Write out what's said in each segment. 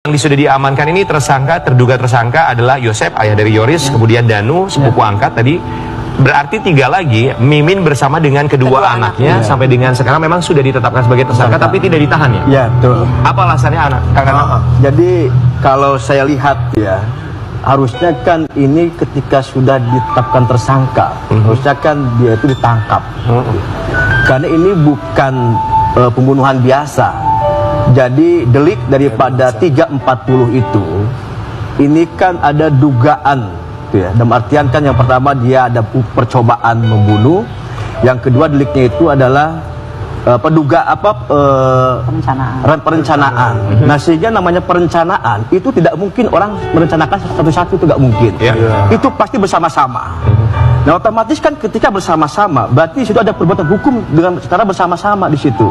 Yang sudah diamankan ini terduga tersangka adalah Yosep, ayah dari Yoris, kemudian Danu, sepupu angkat tadi. Berarti 3 lagi, Mimin bersama dengan kedua anaknya sampai dengan sekarang memang sudah ditetapkan sebagai tersangka tapi tidak ditahan ya? Ya, betul. Apa alasannya kakak? Jadi kalau saya lihat ya, harusnya kan ini ketika sudah ditetapkan tersangka, harusnya kan dia itu ditangkap. Karena ini bukan pembunuhan biasa. Jadi delik daripada 340 itu, ini kan ada dugaan, ya. Dalam artian kan yang pertama dia ada percobaan membunuh, yang kedua deliknya itu adalah perencanaan. Nah, sehingga namanya perencanaan itu tidak mungkin orang merencanakan satu-satu, itu tidak mungkin. Itu pasti bersama-sama. Nah, otomatis kan ketika bersama-sama, berarti situ ada perbuatan hukum dengan secara bersama-sama di situ.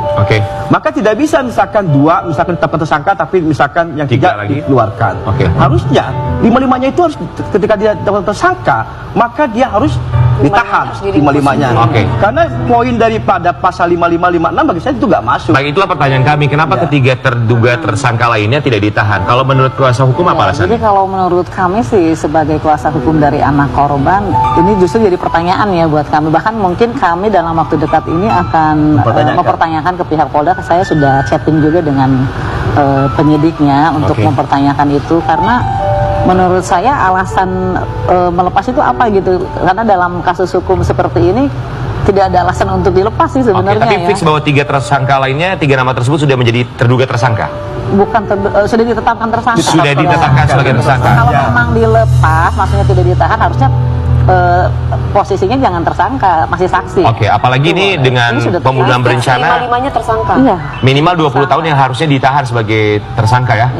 Maka tidak bisa misalkan 2, misalkan tetapkan tersangka, tapi misalkan yang 3 dikeluarkan. Harusnya 5-5-nya itu harus ketika dia tetapkan tersangka, maka dia harus ditahan 5-5-nya. Karena poin daripada pasal 5556 bagi saya itu nggak masuk. Baik, itulah pertanyaan kami. Kenapa ketiga terduga tersangka lainnya tidak ditahan? Kalau menurut kuasa hukum apa alasannya? Jadi kalau menurut kami sih sebagai kuasa hukum dari anak korban, ini justru jadi pertanyaan ya buat kami. Bahkan mungkin kami dalam waktu dekat ini akan mempertanyakan ke pihak Polda. Saya sudah chatting juga dengan penyidiknya untuk mempertanyakan itu, karena menurut saya alasan melepas itu apa gitu. Karena dalam kasus hukum seperti ini tidak ada alasan untuk dilepas sih sebenarnya. Tapi fix bahwa 3 tersangka lainnya, 3 nama tersebut sudah menjadi terduga tersangka? Bukan, sudah ditetapkan tersangka. Sudah ditetapkan sebagai tersangka. Kalau memang dilepas, maksudnya tidak ditahan, harusnya posisinya jangan tersangka, masih saksi. Apalagi ini dengan pembunuhan berencana, 5-5-nya tersangka. Iya. minimal 20 tahun yang harusnya ditahan sebagai tersangka ya?